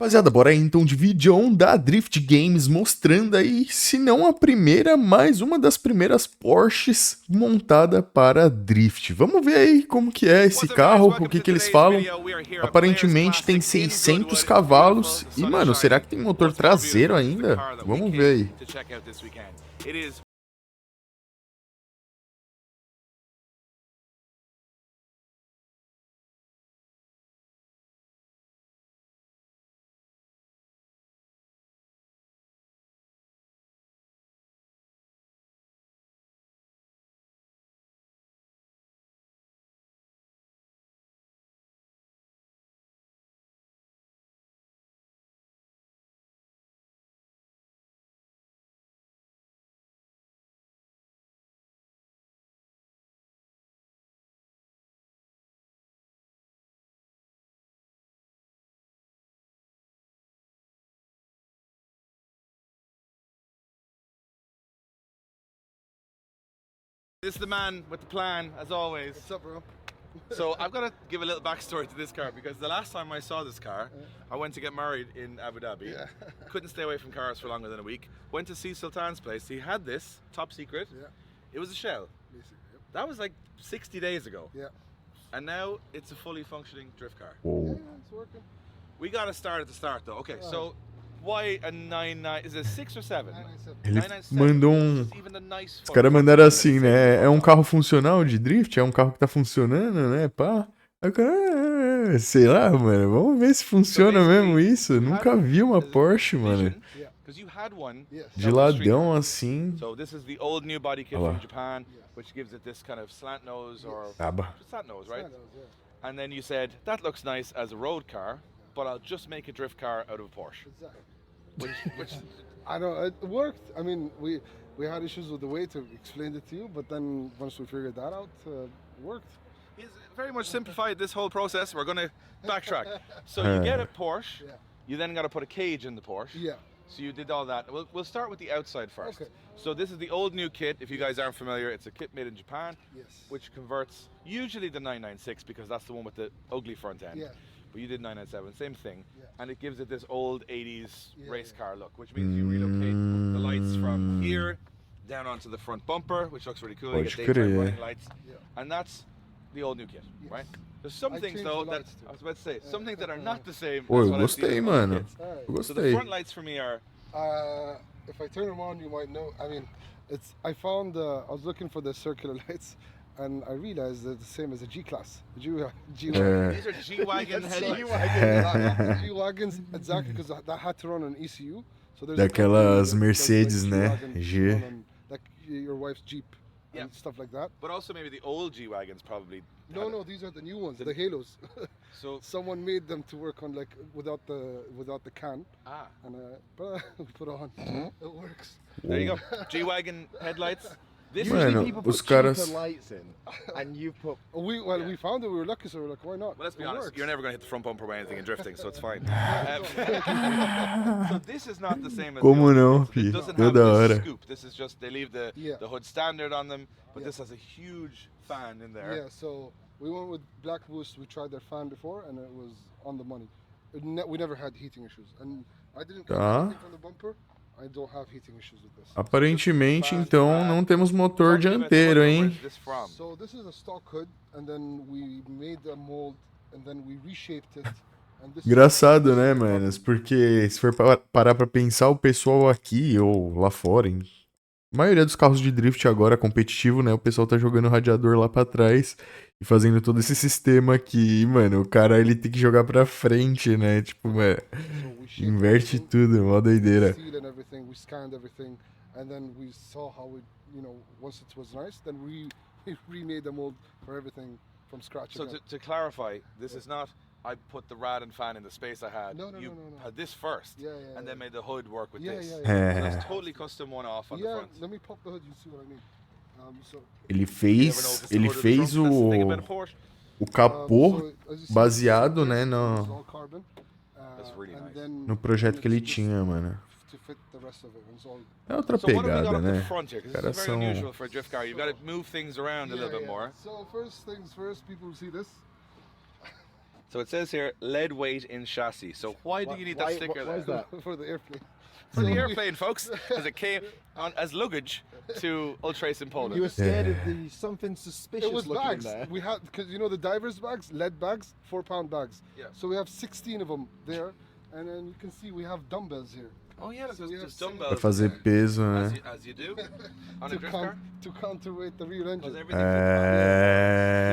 Rapaziada, bora aí então de vídeo da Drift Games, mostrando aí, se não a primeira, mais uma das primeiras Porsches montada para Drift. Vamos ver aí como que é esse carro, o que que eles falam. Aparentemente tem 600 cavalos e, mano, será que tem motor traseiro ainda? Vamos ver aí. This is the man with the plan, as always. What's up, bro? So I've got to give a little backstory to this car because the last time I saw this car, I went to get married in Abu Dhabi. Yeah. Couldn't stay away from cars for longer than a week. Went to see Sultan's place. He had this, top secret. Yeah. It was a shell. Basically, yep. That was like 60 days ago. Yeah. And now it's a fully functioning drift car. Yeah, it's working. We got to start at the start though. Okay, so why a 99? Is it 6 or 7? 997. Ele 997, mandou which is even a nice Os caras mandaram assim, né? É um carro funcional de drift? É um carro que tá funcionando, né? Pá. Aí o cara, sei lá, mano. Vamos ver se funciona mesmo isso. Nunca vi uma Porsche, mano. De ladão assim. So this is the old new body kit from Japan, which gives it this kind of slant nose or slant nose, right? And then you said that looks nice as a road car, but I'll just make a drift car out of a Porsche. Exactly. Which I don't. It worked. I mean, we had issues with the way to explain it to you, but then once we figured that out, it worked. He's very much simplified this whole process. We're going to backtrack. So you get a Porsche, you then got to put a cage in the Porsche. Yeah. So you did all that. We'll start with the outside first. Okay. So this is the old new kit. If you guys aren't familiar, it's a kit made in Japan, Yes. which converts usually the 996 because that's the one with the ugly front end. Yeah. But you did 997, same thing. Yeah. And it gives it this old 80s race Yeah. car look, which means you relocate the lights from here down onto the front bumper, which looks really cool. You get daytime running lights. Yeah. And that's the old new kit, Yes. right? There's some I things changed though the that lights too. I was about to say, some things that are not the same. Pô, as eu what I've seen gostei, in other mano. kits. Alright. Eu So the gostei. front lights for me are If I turn them on, you might know. I mean, it's. I found. I was looking for the circular lights, and I realized they're the same as a G-Class. G-Wagon. these are G-Wagon headlights. G-Wagons, exactly, because that had to run on ECU. So there's Daquelas a company that does, Mercedes, like, né? G-Wagon G. run on, like your wife's Jeep Yeah. and stuff like that. But also maybe the old G-Wagons probably. No, these are the new ones, the Halos. So Someone made them to work on like without the can, and but we put it on. It works. there you go. G-Wagon headlights. This Mano, People os put caras. cheaper lights in, and you put. We found it. We were lucky, so we're like, why not? Well, let's be It honest. works. You're never going to hit the front bumper by anything in drifting, so it's fine. So this is not the same as Como the não, old kits. fi? It doesn't Toda have this hora. scoop. This is just they leave the Yeah. hood standard on them, but Yeah. this has a huge fan in there. Yeah, so we went with Black Boost. We tried their fan before, and it was on the money. We never had heating issues, and I didn't get Tá. anything from the bumper. I don't have heating issues with this. Aparentemente, então, não temos motor Talk to me about the dianteiro, hood, hein? where's this from? So this is a stock hood, and then we made a mold, and then we reshaped it. And this Engraçado, né, manos? Porque se for parar pra pensar, o pessoal aqui ou lá fora, a maioria dos carros de drift agora competitivo, né? O pessoal tá jogando o radiador lá pra trás e fazendo todo esse sistema aqui. E, mano, o cara ele tem que jogar pra frente, né? Tipo, mano, So we shaped inverte everything, tudo, mó doideira. seal and everything. We scanned everything, and then we saw how it, once it was nice, then we remade the mold for everything from scratch. So again. to clarify, this is not I put the rad and fan in the space I had. No, you no. had this first, Yeah, and then yeah. made the hood work with Yeah, this. yeah, So yeah. it's totally custom one-off on the Yeah, front. let me pop the hood. You see what I mean? So Ele You never know fez, if it's the ele hood or the fez trunk. That's the thing about a o Porsche. capô so as you see, baseado, né, it's no, all carbon. That's really and nice. then no projeto que ele it's just tinha, mano. To fit the rest of it. It's all É outra So what have we got pegada, up the né? front here? Because Caras this is very são- unusual for a drift car. You've got to move things around a little bit more. So first things first, people will see this. So it says here, lead weight in chassis. So why do you need that sticker Why is there? that? For the airplane. For the airplane, folks, because it came on as luggage to Ultrace in Poland. You were scared of the something suspicious It was looking bags. there. We had, because you know the divers bags, lead bags, 4-pound bags. Yeah. So we have 16 of them there, and then you can see we have dumbbells here. Oh yeah, So we have there's some- dumbbells. Pra fazer peso, né? As you do on a To, drift car. to counterweight the rear engine. Because everything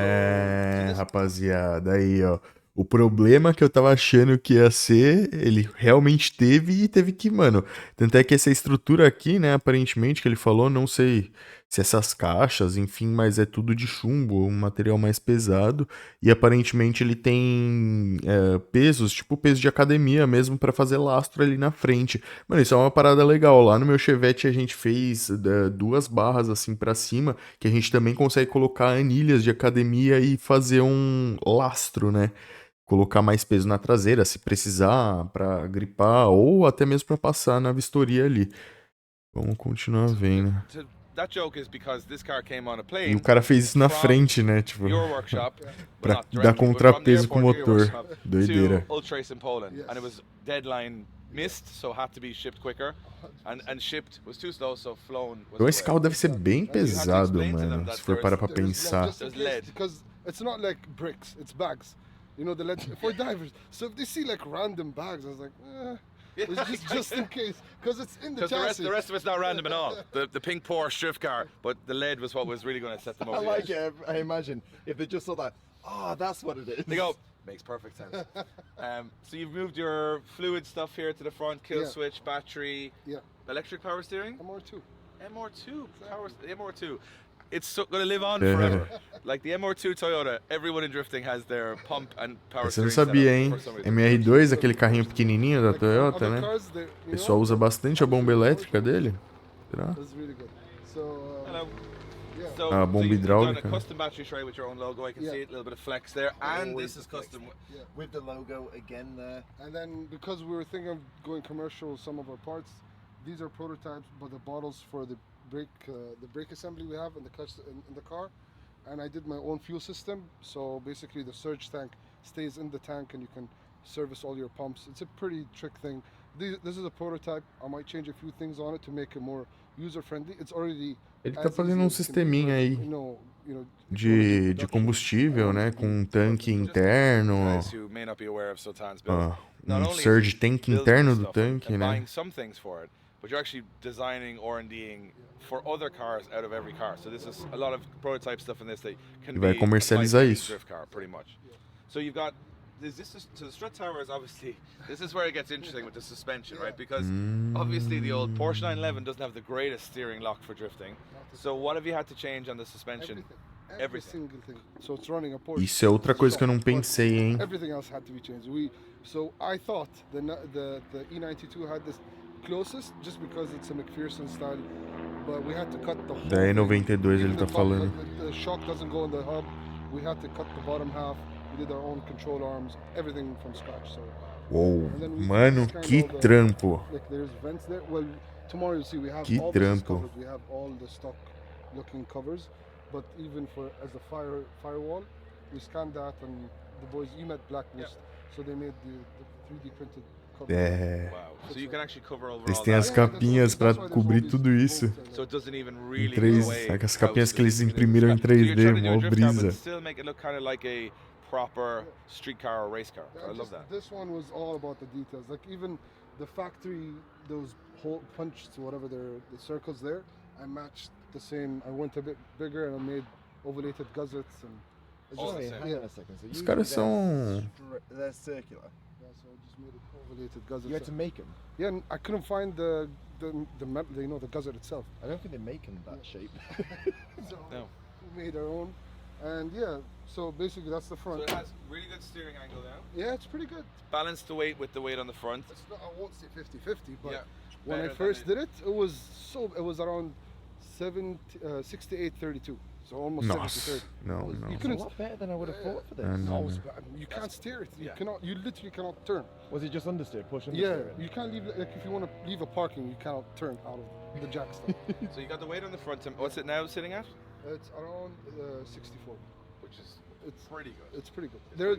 É, rapaziada, aí, ó. O problema que eu tava achando que ia ser, ele realmente teve e teve que, mano. Tanto é que essa estrutura aqui, né, aparentemente, que ele falou, não sei se essas caixas, enfim, mas é tudo de chumbo, um material mais pesado. E aparentemente ele tem pesos, tipo peso de academia mesmo, pra fazer lastro ali na frente. Mano, isso é uma parada legal. Lá no meu Chevette a gente fez 2 barras assim pra cima, que a gente também consegue colocar anilhas de academia e fazer um lastro, né? Colocar mais peso na traseira, se precisar, pra gripar ou até mesmo pra passar na vistoria ali. Vamos continuar vendo. That joke is because this car came on a E plane. o cara fez isso na from frente, né? Tipo, Your workshop, pra not dar directly, but from the contrapeso com o airport to your motor. workshop Doideira. To Ultrace in Poland, Yes. and it was deadline missed, so had to be shipped quicker, and shipped was too slow, so flown was Então esse away. carro deve ser bem pesado, explain to them mano. that Se for parar pra There's pensar. just in There's case, lead. because it's not like bricks, it's bags. You know, the lead for divers. So if they see like random bags, I was like, it's just in case, because it's in the Because chassis. the rest of it's not random at all. The pink Porsche drift car, but the lead was what was really going to set them I over. the like edge. it. I imagine if they just saw that. Oh, that's what it is. They go, makes perfect sense. So you've moved your fluid stuff here to the front, kill Yeah. switch, battery, Yeah, electric power steering, MR2. MR2 power, MR2. It's going to live on Yeah. forever. Like the MR2 Toyota, everyone in drifting has their pump and power Essa eu não steering sabia, setup hein? for some reason. MR2, aquele carrinho pequenininho da Like, Toyota, other né? cars, O pessoal usa bastante a bomba elétrica dele. Será? That's really good. So, Hello. yeah. So, Ah, bomba you've done a hidráulica. custom battery tray with your own logo. I can Yeah. see it, a little bit of flex there. And Always this is the flex. custom. With the logo again there. And then because we were thinking of going commercial, some of our parts, these are prototypes, but the bottles for the brake assembly we have in the car, and I did my own fuel system. So basically, the surge tank stays in the tank, and you can service all your pumps. It's a pretty trick thing. This is a prototype. I might change a few things on it to make it more user friendly. It's already. Ele tá as fazendo easy um as can be, sisteminha but, aí you know, de production. combustível, né? Com um tanque interno. Guys who may not be aware of Sultan's build. Ah, Not um only surge tank building interno this do stuff tanque, and né? buying some things for it, but you're actually designing R&Ding for other cars out of every car. So this is a lot of prototype stuff in this that can E vai be comercializar applied to any isso. drift car pretty much. So you've got so the strut tower is obviously this is where it gets interesting with the suspension, right? Because obviously the old Porsche 911 doesn't have the greatest steering lock for drifting. So what have you had to change on the suspension? Every Everything. single thing. So it's running a Porsche. Isso é outra coisa que eu não pensei, hein? Everything else had to be changed. So I thought the E92 had this closest just because it's a McPherson style, but we had to cut the whole Da E92 ele Even tá the top, falando. the shock doesn't go in the hub. We had to cut the bottom half. We did our own control arms, everything from scratch. So Uou, and then we mano, scanned que all the- trampo. like there's vents there. Well, tomorrow you'll see we have Que all this is trampo. covered. We have all the stock looking covers, but even for as a firewall, we scanned that and the boys met Black Mist, so they made the 3D printed cover. É. Wow. So you can actually cover over Eles all têm that. as capinhas pra cobrir tudo isso. So it doesn't even Em really 3, go away. as how capinhas que eles specific it is. imprimiram em So you're 3D, trying to do a mó drift car, brisa. but still make it look kind of like a proper street car or race car. I love that. This one was all about the details. Like even the factory, those hole punched to whatever the circles there, I matched the same. I went a bit bigger and I made ovalated guzzets and. it's All just- the Wait, same. hang yeah. on a second. So Os usually caras they're são- they're circular. Yeah, so I just made it ovalated guzzets. You had to make them. Yeah, and I couldn't find the guzset itself. I don't think they make them that shape. So No. we made our own, and yeah. So basically, that's the So front. it has really good steering angle now. Yeah, it's pretty good. Balance the weight with the weight on the front. It's not, I won't say 50-50, but Yeah, when I better first than did it, it was around 68-32, so almost Nossa, 70-30. não, You não. It's a couldn't. lot better than I would have thought for this. I know. Oh, it's bad. You can't steer it. You Yeah. cannot. You literally cannot turn. Was it just understeer, push understeer? Yeah, you can't leave. Like if you want to leave a parking, you cannot turn out of the jack stuff. So you got the weight on the front. What's it now sitting at? It's around 64. Which is It's pretty good. It's pretty good. There,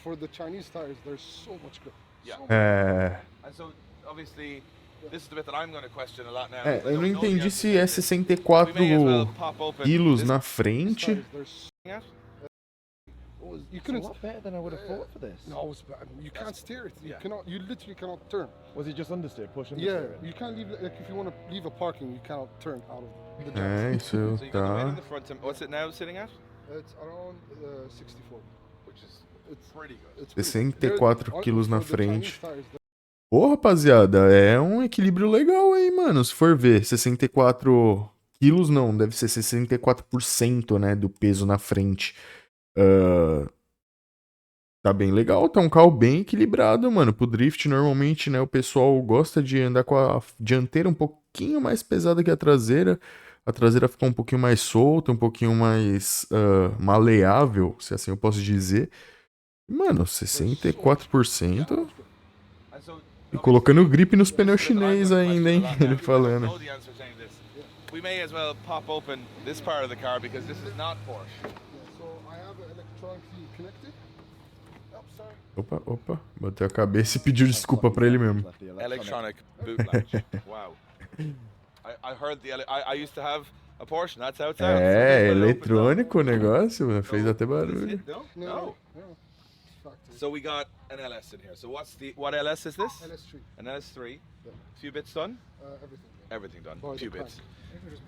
for the Chinese tires, there's so much grip. Yeah. So much. É, And so obviously, this is the bit that I'm going to question a lot now. é, because I eu não don't know the entendi answer se to é this. 64 We may as well pop open quilos this na These frente. tires, there's Yeah. you It's a couldn't. lot better than I would have thought for this. No, it's bad. You can't steer it. You Yeah. cannot. You literally cannot turn. Was it just understeer, push understeer? Yeah, you can't leave. Like if you want to leave a parking, you cannot turn out of the jump. É, isso So you got the weight tá. in the front. What's it now sitting at? It's around 64. Which is It's pretty good. it's pretty good. 64 There- quilos na for the Chinese frente. tires, Pô, rapaziada, é um equilíbrio legal aí, mano. Se for ver, 64 quilos não, deve ser 64%, né, do peso na frente. Ah, tá bem legal, tá um carro bem equilibrado, mano. Pro drift, normalmente, né, o pessoal gosta de andar com a dianteira um pouquinho mais pesada que a traseira. A traseira fica um pouquinho mais solta, um pouquinho mais maleável, se assim eu posso dizer. Mano, 64%. And so, E colocando obviously, grip nos pneus this is the bit that I'm chinês gonna ainda, hein? question a lot now, Ele because I don't falando. know the answer to any of this. We may as well pop open this part of the car because this is not Porsche. Yeah, so I have it electronically connected. Oh, sorry. Opa, opa. Bateu a cabeça e pediu desculpa pra ele mesmo. Left the electronic. Electronic boot latch. Wow. I heard I used to have a Porsche and that's how it sounds. É, So this will open eletrônico o negócio, mano. Fez até up. Does barulho. it? No? No, No. no. Factory. So we got an LS in here. So what LS is this? LS3. An LS3. Yeah. Few bits done? Everything. Everything done. Boy, Few the bits.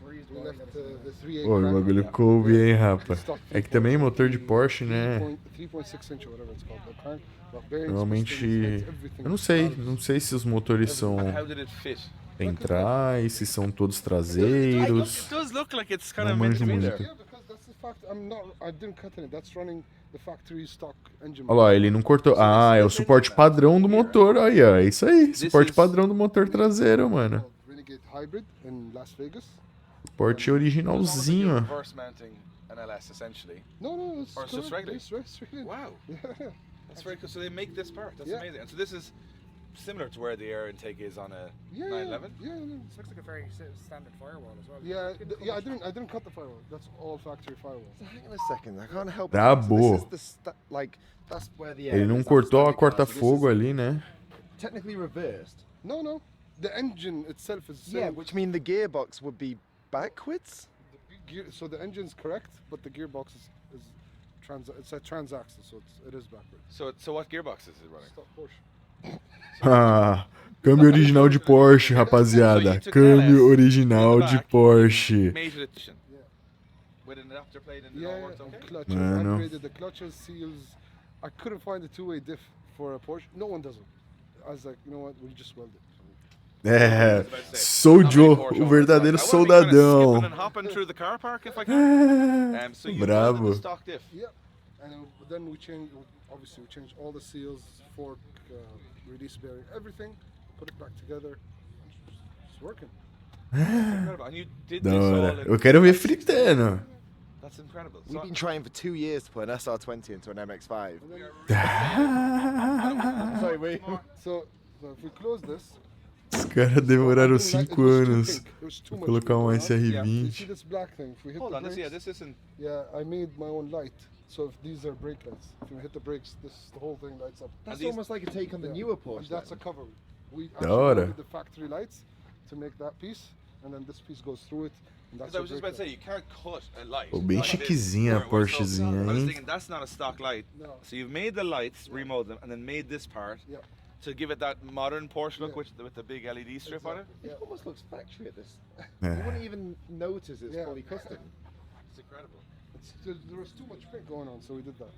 We left the 3.8 Pô, o crank, bagulho coube, hein, rapa. stock É que também motor de Porsche, né? 3.6 inch or whatever it's called. The crank, but bearings, Normalmente, pistons, everything. eu não sei se os motores são And how did it fit? centrais, se são todos It traseiros. does look like it's kind Não of meant to manjo be muito. there. Yeah, because that's the fact. I didn't cut any. That's running the factory stock engine. Olha lá, ele não cortou. Ah, é o suporte padrão do motor. Aí, ó. É isso aí. Suporte padrão do motor traseiro, mano. Called Renegade Hybrid in Las Vegas. Suporte It's almost like originalzinho, you're ó. reverse mounting an LS essentially. No, it's Or it's just correct. regular? It's regular. Wow. Yeah. That's very cool. So they make this part. That's Yeah. amazing. And so this is similar to where the air intake is on a Yeah, 911. yeah. This looks like a very standard firewall as well. Yeah, I didn't cut the firewall. That's all factory firewall. So hang on a second, I can't help Tá but think, boa. so this is the that's where the Ele air não is, cortou a that's the standard car, so this corta-fogo is ali, né? Technically reversed. No. The engine itself is Yeah, same. which mean the gearbox would be backwards. So the engine's correct, but the gearbox is it's a transaxle, so it is backwards. So what gearbox is it running? Stop Porsche. Ah, câmbio original de Porsche, rapaziada. Câmbio original de Porsche. Mated edition. Yeah. With an adapter plate and it Yeah, all works and okay? clutch. Mano. Upgraded the clutches, seals. I couldn't find a two-way diff for a Porsche. No one does it. I was like, you know what? We just weld it. É, sou Joe, o verdadeiro soldadão. And hopping through the car park if I can. So you Bravo. welded the stock diff. Yeah, and then we changed. Obviously, we changed all the seals, fork, release bearing, everything. Put it back together. It's working. Incredible. And you did Da this all hora. in Eu quero ver fritando. That's incredible. We've So, been trying for 2 years to put an SR20 into an MX-5. And then, Sorry, wait. so if we close this, Os caras demoraram it was 5 too anos pink. It was too pra much colocar um pink going on. You see SR20. this black thing? If we hit hold the on, brakes, this isn't. yeah, I made my own light. So if these are brake lights, if you hit the brakes, the whole thing lights up. That's these- almost like a take on the Yeah. newer And Porsche. that's a then. cover. We Da actually hora. did the factory lights to make that piece, and then this piece goes through it. And that's Because I your was just brake about to say, light. you can't cut a light. Pô, bem like this, chiquezinha a where it was. So Porschezinha, I was hein? thinking that's not a stock light. No. So you've made the lights, remolded them, and then made this part Yeah. to give it that modern Porsche look Yeah. with the big LED strip on it. Yeah. It almost looks factory at this. Yeah. You wouldn't even notice it's Yeah. fully custom. It's incredible. There was too much pink going on, so we did that.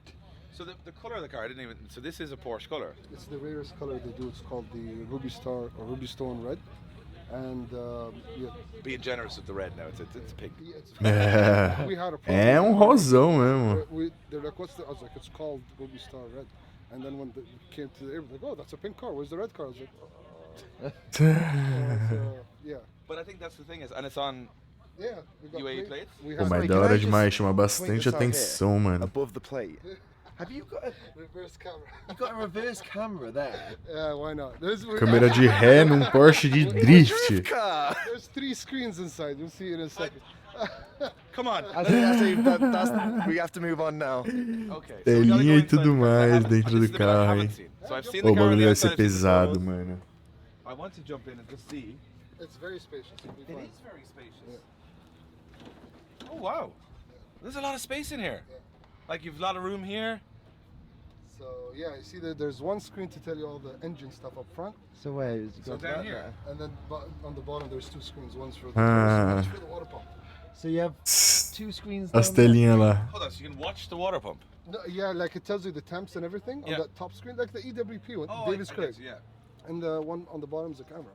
So the color of the car, I didn't even. So this is a Porsche color. It's the rarest color they do. It's called the Ruby Star or Ruby Stone Red, and yeah, Being generous with the red now, it's pink. it's, É, we had a problem. é um rosão mesmo. They're like, what's the? I was like, it's called Ruby Star Red, and then when they came to the airport, like, oh, that's a pink car. Where's the red car? I was like, so, yeah, But I think that's the thing is, and it's on. yeah. We got UAE plates? We Pô, had mas Wait, da can I hora just demais, chama point bastante this out here? atenção, mano. Above the plate. Have you got a reverse camera. you got a reverse camera there? Yeah, why not? Câmera de ré num Porsche de drift. Car. There's 3 screens inside. You'll see in a second. Come on. I think that's we have to move on now. Okay. Telinha e tudo mais dentro do carro, hein? So I've seen Pô, the o car on bagulho the vai outside, ser I've seen the pesado, photos. mano. I want to jump in and just see. It's very spacious. You'll be It fine. is very spacious. Oh wow. There's a lot of space in here. Like you've a lot of room here. So yeah, you see that there's one screen to tell you all the engine stuff up front, So where is So down here. and then on the bottom there's two screens. One's for the Ah. one's for the water pump. So you have two screens As down there. telinhas lá. Hold on, so you can watch the water pump. No, yeah, like it tells you the temps and everything Yeah. on that top screen, like the EWP one, Oh, Davis I Craig, get you, yeah. and the one on the bottom is a camera.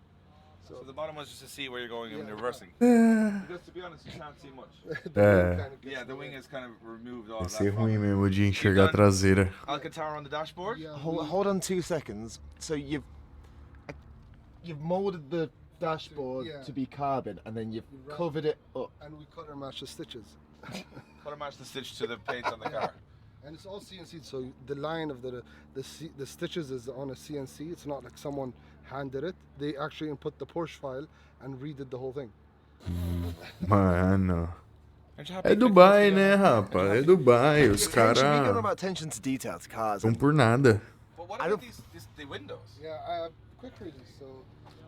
So the bottom was just to see where you're going when you're reversing. É, Because to be honest, you can't see much. The wing kind of gets Yeah, in the way. wing is kind of removed all vai of ser that. ruim mesmo de enxergar a traseira. Alcantara on the dashboard. Yeah, Hold on 2 seconds. So you've molded the dashboard Yeah. to be carbon, and then you've Right. covered it up. and we cut and match the stitches. Put a match the stitch to the paint on the car. And it's all CNC, so the line of the stitches is on a CNC. It's not like someone handed it. They actually input the Porsche file and redid the whole thing. Mano. Aren't you happy É to click Dubai, those né, together? rapa? É Dubai. Os We got caras about attention to detail to cars. vão por nada. But what I about don't- the windows? Yeah, quick reasons. So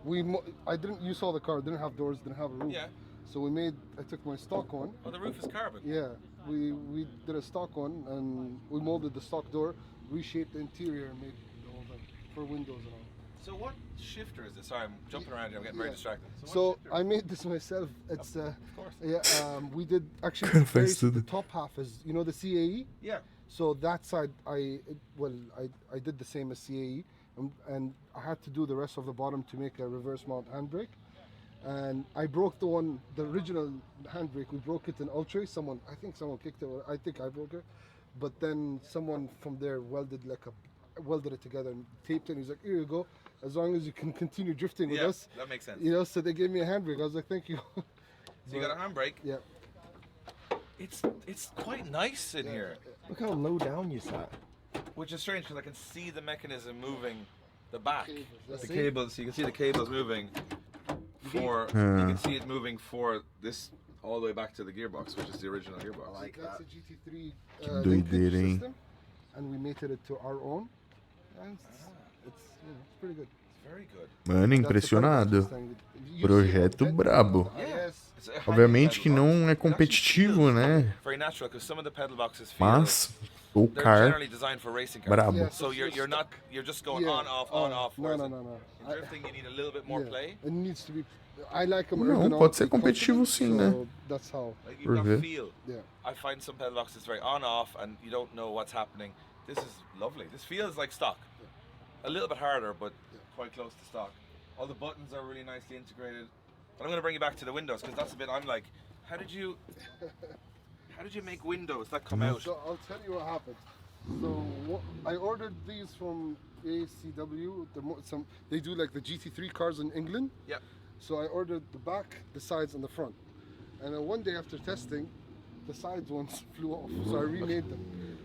you saw the car, didn't have doors, didn't have a roof. Yeah. So I took my stock one. Oh, the roof is carbon. Yeah, we did a stock one and we molded the stock door, reshaped the interior and made the whole thing for windows and all. So what shifter is this? Sorry, I'm jumping around here. I'm getting very Yeah. distracted. So what shifter? I made this myself. It's Of course. yeah, we did actually Confess to the the- top half is the CAE. Yeah. So that side I did the same as CAE and I had to do the rest of the bottom to make a reverse mount handbrake. And I broke the original handbrake. We broke it in Ultra. I think someone kicked it. Or I think I broke it. But then someone from there welded it together and taped it. He's like, "Here you go. As long as you can continue drifting with Yeah, us." that makes sense. So they gave me a handbrake. I was like, "Thank you." So you got a handbrake. Yeah. It's quite nice in here, Look how low down you sat. which is strange because I can see the mechanism moving, the back, Cables, the see? cables. So you can see the cables moving for. You Yeah. can see it moving for this all the way back to the gearbox, which is the original gearbox. I like That's that. a GT3 doideira, linkage hein? system, and we mated it to our own. And it's pretty good. It's very good. Mano, impressionado. Projeto brabo. Yes. It's a high-end Obviamente que pedal box. não é It actually competitivo, feels né? Very natural because some of the pedal boxes feel Mas o they're car generally designed for racing cars. brabo. Yeah. So you're just going Yeah. on off. No, whereas no, no, no. In drifting, you need a little bit more Yeah. play. It needs to be. I like them. Não, pode ser competitivo sim, né? So that's how. Like you've got Okay. feel. Yeah. I find some pedal boxes very on off, and you don't know what's happening. This is lovely. This feels like stock. A little bit harder, but quite close to stock. All the buttons are really nicely integrated. But I'm going to bring you back to the windows because that's a bit. I'm like, how did you make windows that come out? So I'll tell you what happened. So I ordered these from ACW. They do like the GT3 cars in England. Yep. So I ordered the back, the sides, and the front. And then one day after testing, the sides ones flew off. So I remade them.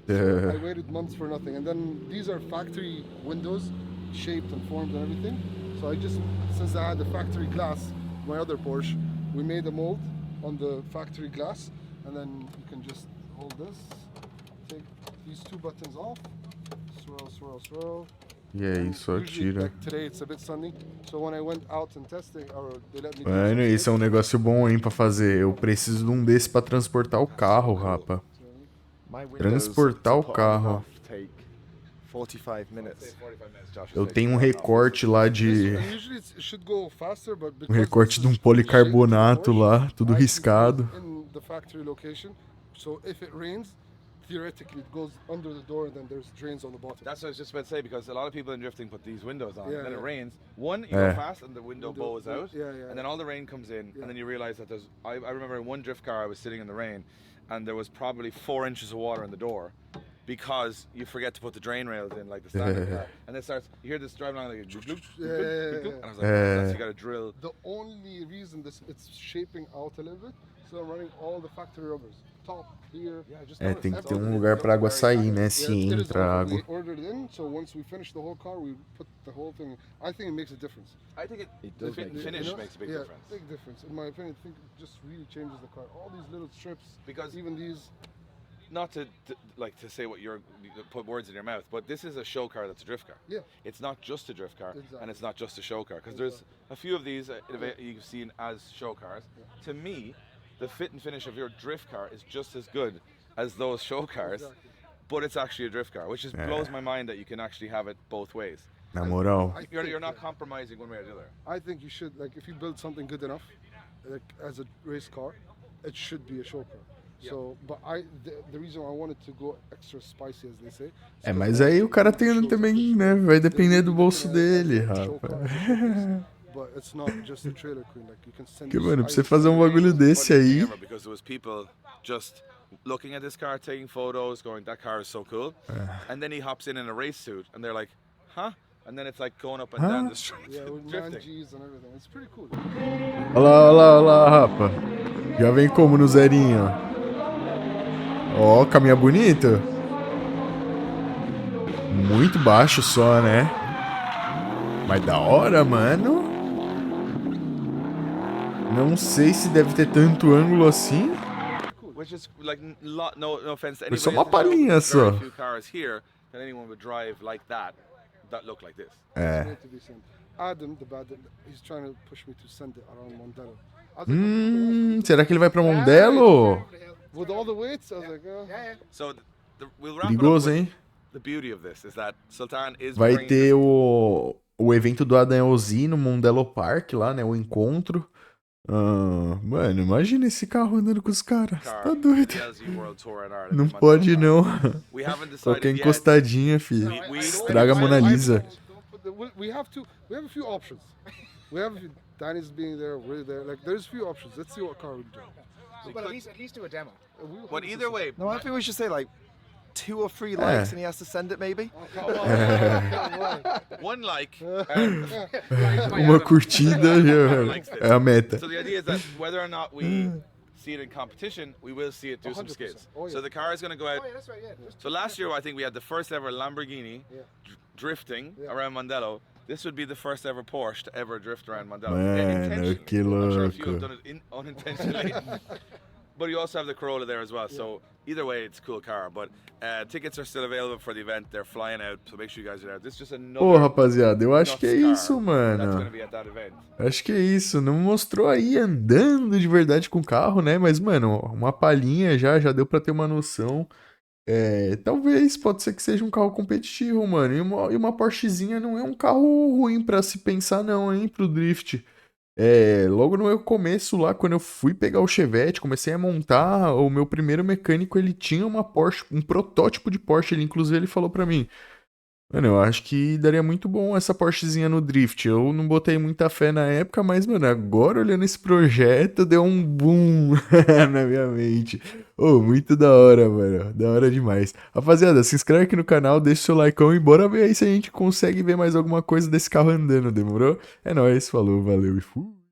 So I waited months for nothing. And then these are factory windows, shaped and formed and everything. So since I had the factory glass, my other Porsche, we made a mold on the factory glass. And then you can just hold this, take these two buttons off, swirl, swirl, swirl. E aí, só Usually, tira. like today it's a bit sunny, so when I went out and testing, or they let me do Mano, some esse é um negócio bom, hein, pra fazer. Eu preciso de um desse pra transportar o carro, rapa. My windows Transportar to o put on carro. and off take 45 minutes. 45 minutes, Josh. Eu tenho um recorte lá de... Usually it should go faster, but Um because recorte this de um is policarbonato shaped lá, tudo I can riscado. put it in the factory location, so if it rains, theoretically it goes under the door and then there's drains on the bottom. That's what I was just about to say because a lot of people in drifting put these windows on, Yeah, and then it yeah. rains. One, you Yeah. go fast and the window bows out, Yeah, yeah. and then all the rain comes in, Yeah. and then you realize that there's. I remember in one drift car I was sitting in the rain, and there was probably 4 inches of water in the door, because you forget to put the drain rails in like the standard car, and it starts. You hear this driving along like, and I was like, that's, you got to drill. The only reason it's shaping out a little bit, so I'm running all the factory rubbers. Top, here. Tem que ter lugar pra água sair, né? Se entra água. We ordered it in, so once we finish the whole car, we put the whole thing. I think it makes a difference. I think It does the make a finish makes a big difference. Big difference. In my opinion, I think it just really changes the car. All these little strips, Because even these. not to say what you're put words in your mouth, but this is a show car that's a drift car. Yeah. It's not just a drift car, Exactly. and it's not just a show car, because there's a few of these you've seen as show cars. To me, the fit and finish of your drift car is just as good as those show cars, but it's actually a drift car, which just blows my mind that you can actually have it both ways. Na moral. You're not compromising one way or the other. I think you should, like, if you build something good enough, like as a race car, it should be a show car. So, but the reason I wanted to go extra spicy, as they say. Mas aí o cara tem também, né? Vai depender do bolso dele, rapaz. But it's not just a trailer queen, like you can send. Que, mano, pra você fazer um bagulho desse aí. Because there was people just looking at this car, taking photos, going, that car is so cool. And then he hops in a race suit, and they're like, huh? And then it's like going up and down the street, Yeah, with drifting. 9Gs and everything. It's pretty cool. Olha lá, rapa. Já vem como no zerinho, ó. Ó, caminha bonito. Muito baixo só, né? Mas da hora, mano. Não sei se deve ter tanto ângulo assim. Which is like no offense to Foi só anybody. uma palhinha só. Very few cars here that anyone would drive like that look like this. É. Meant to be sent. Adam, the bad, he's trying to push me to send it around Mondelo. I was like, Será que ele vai pra Mondelo? with all the weights, I was like, oh. So we'll wrap it up Perigoso, with hein? the beauty of this is that Sultan is Vai bringing ter o evento do Adam Ozzi no Mondelo Park lá, né? O encontro. Mano, imagina esse carro andando com os caras. car, Tá doido. TLZ World Tour in Ireland Não in pode Montreal. não. We haven't decided Qualquer yet. encostadinha, filho. Estraga a Mona Lisa. We have a few options. We have Danny's being there, we're there. Like, there's a few options. Let's see what car we do. Well, at least do a demo. But either way, No, I think we should say like 2 or 3 likes and he has to send it maybe. one like. Uma curtida já é a meta. So the idea is that whether or not we see it in competition, we will see it do some 100%. skids. Oh, yeah. So the car is going to go out. Oh, yeah, that's right, yeah. So last year, I think we had the first ever Lamborghini drifting around Mondello. This would be the first ever Porsche to ever drift around Mondello. Mano, Intentionally. que I'm sure a few louco. have done it unintentionally. But you also have the Corolla there as well. So either way, it's a cool car. But tickets are still available for the event. They're flying out. So make sure you guys are there. This is just another Pô, rapaziada, eu acho que é nuts isso, car that's going mano. to be at that event. Acho que é isso. Não mostrou aí andando de verdade com o carro, né? Mas, mano, uma palhinha já deu pra ter uma noção. Talvez, pode ser que seja um carro competitivo, mano. E uma Porschezinha não é um carro ruim pra se pensar, não, hein, pro drift. Logo no meu começo lá, quando eu fui pegar o Chevette, comecei a montar, o meu primeiro mecânico, ele tinha uma Porsche, um protótipo de Porsche, inclusive ele falou pra mim, mano, eu acho que daria muito bom essa Porschezinha no drift. Eu não botei muita fé na época, mas, mano, agora olhando esse projeto, deu um boom na minha mente. Muito da hora, mano. Da hora demais. Rapaziada, se inscreve aqui no canal, deixa o seu likeão e bora ver aí se a gente consegue ver mais alguma coisa desse carro andando, demorou? É nóis, falou, valeu e fui.